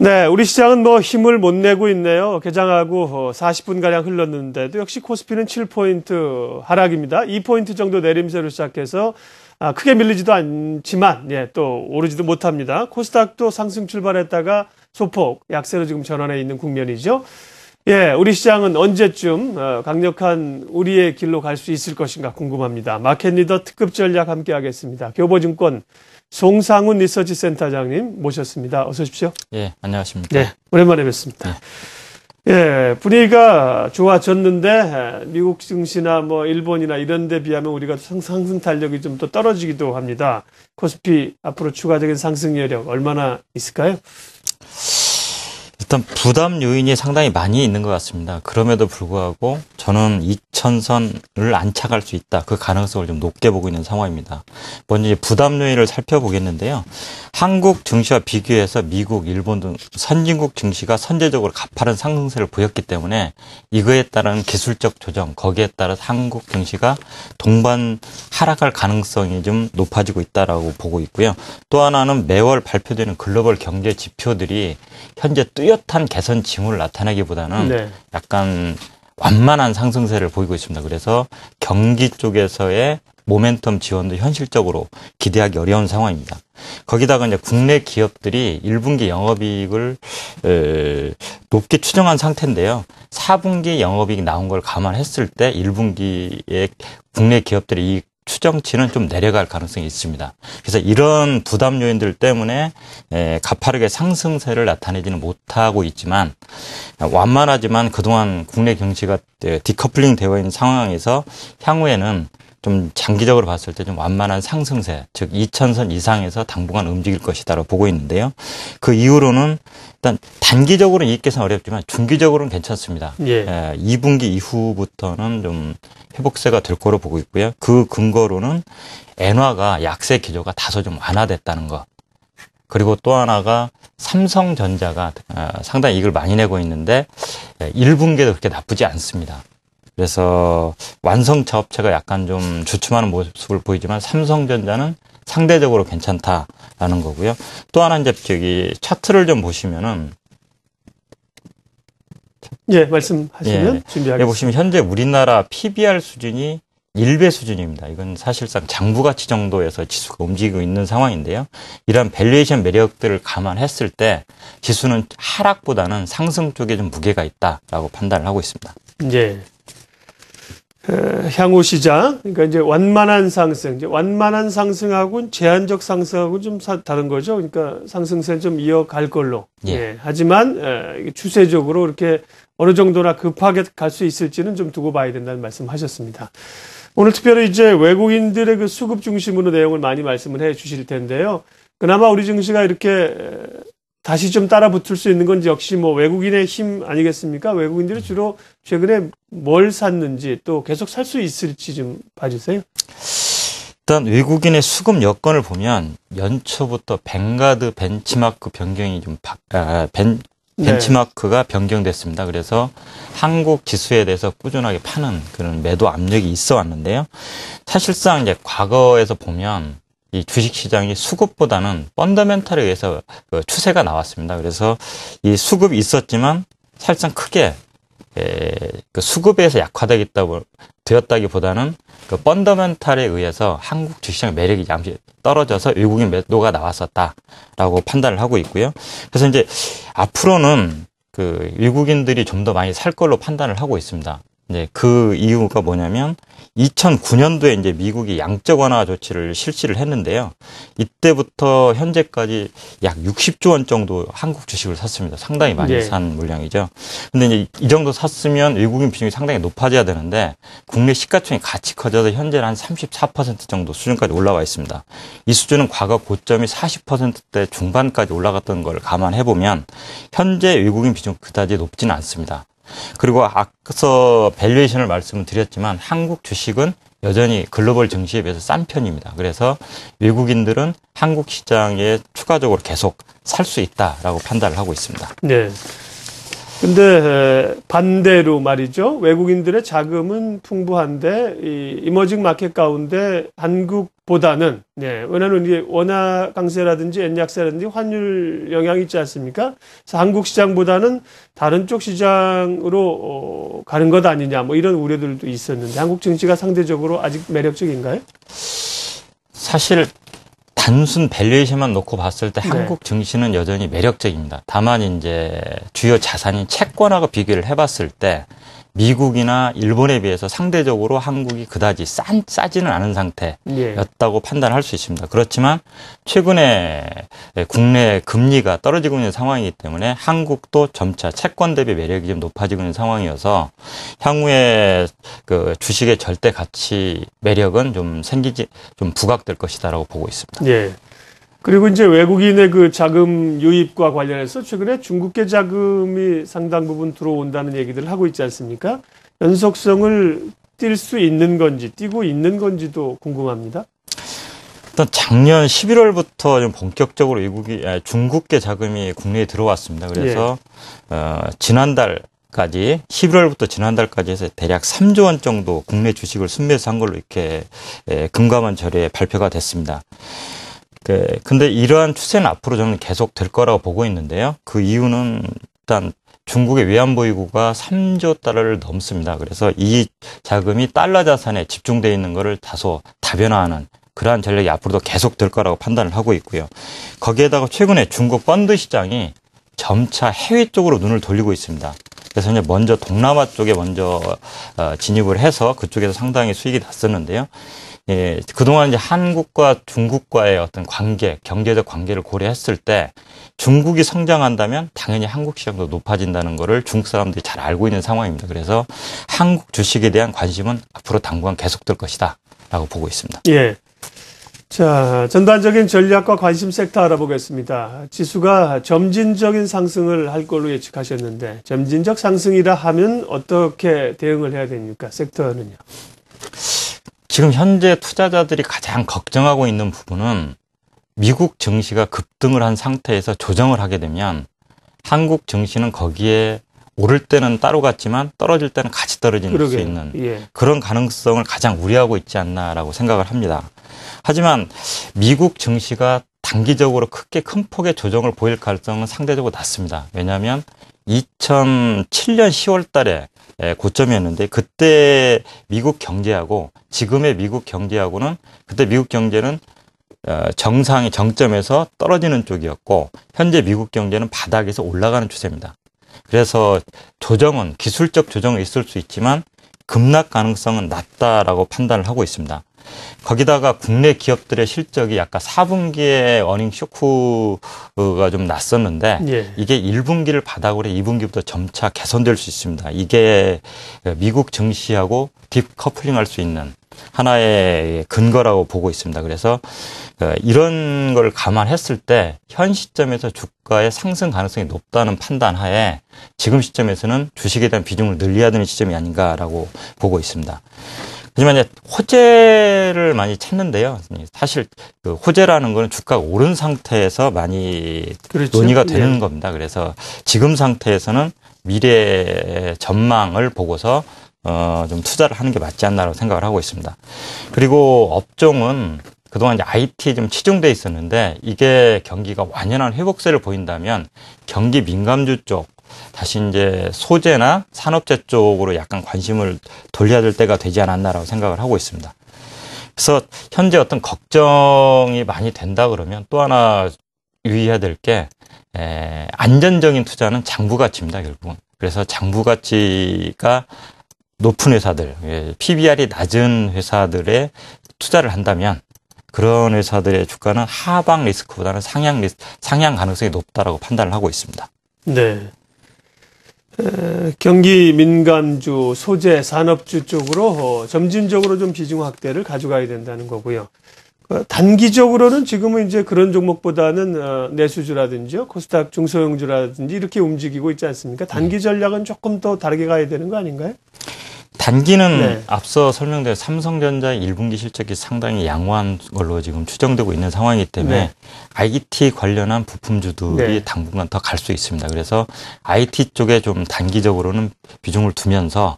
네, 우리 시장은 뭐 힘을 못 내고 있네요. 개장하고 40분가량 흘렀는데도 역시 코스피는 7포인트 하락입니다. 2포인트 정도 내림세로 시작해서 크게 밀리지도 않지만 또 오르지도 못합니다. 코스닥도 상승 출발했다가 소폭 약세로 지금 전환해 있는 국면이죠. 우리 시장은 언제쯤 강력한 우리의 길로 갈 수 있을 것인가 궁금합니다. 마켓 리더 특급 전략 함께 하겠습니다. 교보증권 송상훈 리서치 센터장님 모셨습니다. 어서 오십시오. 예, 안녕하십니까. 네, 오랜만에 뵙습니다. 분위기가 좋아졌는데 미국 증시나 뭐 일본이나 이런 데 비하면 우리가 상승 탄력이 좀 더 떨어지기도 합니다. 코스피 앞으로 추가적인 상승 여력 얼마나 있을까요? 일단 부담 요인이 상당히 많이 있는 것 같습니다. 그럼에도 불구하고 저는 2000선을 안착할 수 있다. 그 가능성을 좀 높게 보고 있는 상황입니다. 먼저 부담 요인을 살펴보겠는데요. 한국 증시와 비교해서 미국, 일본 등 선진국 증시가 선제적으로 가파른 상승세를 보였기 때문에 이거에 따른 기술적 조정, 거기에 따라서 한국 증시가 동반 하락할 가능성이 좀 높아지고 있다라고 보고 있고요. 또 하나는 매월 발표되는 글로벌 경제 지표들이 현재 뚜렷한 개선 징후를 나타내기보다는 약간 완만한 상승세를 보이고 있습니다. 그래서 경기 쪽에서의 모멘텀 지원도 현실적으로 기대하기 어려운 상황입니다. 거기다가 이제 국내 기업들이 1분기 영업이익을 높게 추정한 상태인데요. 4분기 영업이익이 나온 걸 감안했을 때 1분기에 국내 기업들의 이익 추정치는 좀 내려갈 가능성이 있습니다. 그래서 이런 부담 요인들 때문에 가파르게 상승세를 나타내지는 못하고 있지만 완만하지만 그동안 국내 경기가 디커플링 되어 있는 상황에서 향후에는 좀 장기적으로 봤을 때 좀 완만한 상승세, 즉 2000선 이상에서 당분간 움직일 것이다라고 보고 있는데요. 그 이후로는 일단 단기적으로 이익 개선 어렵지만 중기적으로는 괜찮습니다. 2분기 이후부터는 좀 회복세가 될 거로 보고 있고요. 그 근거로는 엔화가 약세 기조가 다소 좀 완화됐다는 것. 그리고 또 하나가 삼성전자가 상당히 이익을 많이 내고 있는데 1분기에도 그렇게 나쁘지 않습니다. 그래서 완성차 업체가 약간 좀 주춤하는 모습을 보이지만 삼성전자는 상대적으로 괜찮다라는 거고요. 또 하나 이제 차트를 좀 보시면은 말씀하시면 준비하겠습니다. 보시면 현재 우리나라 PBR 수준이 1배 수준입니다. 이건 사실상 장부가치 정도에서 지수가 움직이고 있는 상황인데요. 이런 밸류에이션 매력들을 감안했을 때 지수는 하락보다는 상승 쪽에 좀 무게가 있다라고 판단을 하고 있습니다. 향후 시장, 그러니까 이제 완만한 상승, 완만한 상승하고는 제한적 상승하고 좀 다른 거죠. 그러니까 상승세는 좀 이어갈 걸로. 하지만 추세적으로 이렇게 어느 정도나 급하게 갈 수 있을지는 좀 두고 봐야 된다는 말씀하셨습니다. 오늘 특별히 이제 외국인들의 그 수급 중심으로 내용을 많이 말씀을 해 주실 텐데요. 그나마 우리 증시가 이렇게 다시 좀 따라 붙을 수 있는 건 역시 뭐 외국인의 힘 아니겠습니까? 외국인들이 주로 최근에 뭘 샀는지 또 계속 살 수 있을지 좀 봐주세요. 일단 외국인의 수급 여건을 보면 연초부터 뱅가드 벤치마크 변경이 좀 벤치마크가 변경됐습니다. 그래서 한국 지수에 대해서 꾸준하게 파는 그런 매도 압력이 있어 왔는데요. 사실상 이제 과거에서 보면 이 주식시장이 수급보다는 펀더멘탈에 의해서 그 추세가 나왔습니다. 그래서 이 수급이 있었지만 사실상 크게 그 수급에서 약화되었다기보다는 그 펀더멘탈에 의해서 한국 주식시장의 매력이 잠시 떨어져서 외국인 매도가 나왔었다라고 판단을 하고 있고요. 그래서 이제 앞으로는 그 외국인들이 좀 더 많이 살 걸로 판단을 하고 있습니다. 그 이유가 뭐냐면 2009년도에 이제 미국이 양적 완화 조치를 실시를 했는데요. 이때부터 현재까지 약 60조 원 정도 한국 주식을 샀습니다. 상당히 많이 산 물량이죠. 근데 이제 이 정도 샀으면 외국인 비중이 상당히 높아져야 되는데 국내 시가총액이 같이 커져서 현재는 한 34% 정도 수준까지 올라와 있습니다. 이 수준은 과거 고점이 40%대 중반까지 올라갔던 걸 감안해 보면 현재 외국인 비중 그다지 높지는 않습니다. 그리고 앞서 밸류에이션을 말씀을 드렸지만 한국 주식은 여전히 글로벌 증시에 비해서 싼 편입니다. 그래서 외국인들은 한국 시장에 추가적으로 계속 살 수 있다라고 판단을 하고 있습니다. 근데 반대로 말이죠. 외국인들의 자금은 풍부한데 이 이머징 마켓 가운데 한국보다는 왜냐하면 이게 원화 강세라든지 엔 약세라든지 환율 영향이 있지 않습니까? 그래서 한국 시장보다는 다른 쪽 시장으로 가는 것 아니냐 뭐 이런 우려들도 있었는데 한국 증시가 상대적으로 아직 매력적인가요? 사실 단순 밸류에이션만 놓고 봤을 때 한국 증시는 여전히 매력적입니다. 다만 이제 주요 자산인 채권하고 비교를 해봤을 때 미국이나 일본에 비해서 상대적으로 한국이 그다지 싸지는 않은 상태였다고 판단할 수 있습니다. 그렇지만 최근에 국내 금리가 떨어지고 있는 상황이기 때문에 한국도 점차 채권 대비 매력이 좀 높아지고 있는 상황이어서 향후에 그 주식의 절대 가치 매력은 좀 부각될 것이다라고 보고 있습니다. 예. 그리고 이제 외국인의 그 자금 유입과 관련해서 최근에 중국계 자금이 상당 부분 들어온다는 얘기들을 하고 있지 않습니까? 연속성을 띌 수 있는 건지, 띄고 있는 건지도 궁금합니다. 일단 작년 11월부터 좀 본격적으로 중국계 자금이 국내에 들어왔습니다. 그래서 지난달까지 11월부터 지난달까지 해서 대략 3조 원 정도 국내 주식을 순매수 한 걸로 이렇게 금감원 자료에 발표가 됐습니다. 근데 이러한 추세는 앞으로 저는 계속 될 거라고 보고 있는데요. 그 이유는 일단 중국의 외환보유고가 3조 달러를 넘습니다. 그래서 이 자금이 달러 자산에 집중되어 있는 것을 다소 다변화하는 그러한 전략이 앞으로도 계속 될 거라고 판단을 하고 있고요. 거기에다가 최근에 중국 펀드 시장이 점차 해외 쪽으로 눈을 돌리고 있습니다. 그래서 이제 먼저 동남아 쪽에 먼저 진입을 해서 그쪽에서 상당히 수익이 났었는데요. 예, 그동안 이제 한국과 중국과의 어떤 관계, 경제적 관계를 고려했을 때 중국이 성장한다면 당연히 한국 시장도 높아진다는 거를 중국 사람들이 잘 알고 있는 상황입니다. 그래서 한국 주식에 대한 관심은 앞으로 당분간 계속될 것이다 라고 보고 있습니다. 예. 자, 전반적인 전략과 관심 섹터 알아보겠습니다. 지수가 점진적인 상승을 할 걸로 예측하셨는데 점진적 상승이라 하면 어떻게 대응을 해야 됩니까? 섹터는요. 지금 현재 투자자들이 가장 걱정하고 있는 부분은 미국 증시가 급등을 한 상태에서 조정을 하게 되면 한국 증시는 거기에 오를 때는 따로 갔지만 떨어질 때는 같이 떨어질 수 있는 그런 가능성을 가장 우려하고 있지 않나라고 생각을 합니다. 하지만 미국 증시가 단기적으로 크게 큰 폭의 조정을 보일 가능성은 상대적으로 낮습니다. 왜냐하면 2007년 10월 달에 고점이었는데 그때 미국 경제하고 지금의 미국 경제하고는 그때 미국 경제는 정점에서 떨어지는 쪽이었고 현재 미국 경제는 바닥에서 올라가는 추세입니다. 그래서 조정은 기술적 조정은 있을 수 있지만 급락 가능성은 낮다라고 판단을 하고 있습니다. 거기다가 국내 기업들의 실적이 약간 4분기에 어닝 쇼크가 좀 났었는데 이게 1분기를 바닥으로 2분기부터 점차 개선될 수 있습니다. 이게 미국 증시하고 딥커플링할 수 있는 하나의 근거라고 보고 있습니다. 그래서 이런 걸 감안했을 때 현 시점에서 주가의 상승 가능성이 높다는 판단하에 지금 시점에서는 주식에 대한 비중을 늘려야 되는 시점이 아닌가라고 보고 있습니다. 하지만 이제 호재를 많이 찾는데요. 사실 그 호재라는 거는 주가가 오른 상태에서 많이 논의가 되는 겁니다. 그래서 지금 상태에서는 미래 전망을 보고서 좀 투자를 하는 게 맞지 않나라고 생각을 하고 있습니다. 그리고 업종은 그동안 이제 IT에 좀 치중돼 있었는데 이게 경기가 완연한 회복세를 보인다면 경기 민감주 쪽 다시 이제 소재나 산업재 쪽으로 약간 관심을 돌려야 될 때가 되지 않았나라고 생각을 하고 있습니다. 그래서 현재 어떤 걱정이 많이 된다 그러면 또 하나 유의해야 될 게 안전적인 투자는 장부가치입니다, 결국은. 그래서 장부가치가 높은 회사들, PBR이 낮은 회사들에 투자를 한다면 그런 회사들의 주가는 하방 리스크보다는 상향 가능성이 높다라고 판단을 하고 있습니다. 네. 경기 민감주, 소재, 산업주 쪽으로 점진적으로 좀 비중 확대를 가져가야 된다는 거고요. 단기적으로는 지금은 이제 그런 종목보다는 내수주라든지 코스닥 중소형주라든지 이렇게 움직이고 있지 않습니까? 단기 전략은 조금 더 다르게 가야 되는 거 아닌가요? 단기는 네. 앞서 설명된 삼성전자의 1분기 실적이 상당히 양호한 걸로 지금 추정되고 있는 상황이기 때문에 네. IT 관련한 부품주들이 네. 당분간 더 갈 수 있습니다. 그래서 IT 쪽에 좀 단기적으로는 비중을 두면서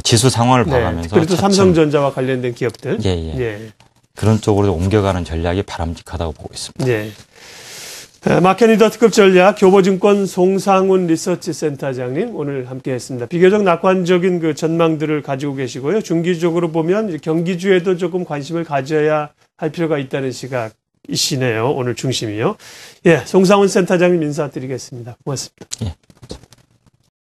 지수 상황을 봐가면서 그래도 차츰 삼성전자와 관련된 기업들. 예. 그런 쪽으로 옮겨가는 전략이 바람직하다고 보고 있습니다. 예. 마켓리더 특급 전략 교보증권 송상훈 리서치 센터장님 오늘 함께했습니다. 비교적 낙관적인 그 전망들을 가지고 계시고요. 중기적으로 보면 경기주에도 조금 관심을 가져야 할 필요가 있다는 시각이시네요. 오늘 중심이요. 예, 송상훈 센터장님 인사드리겠습니다. 고맙습니다. 예.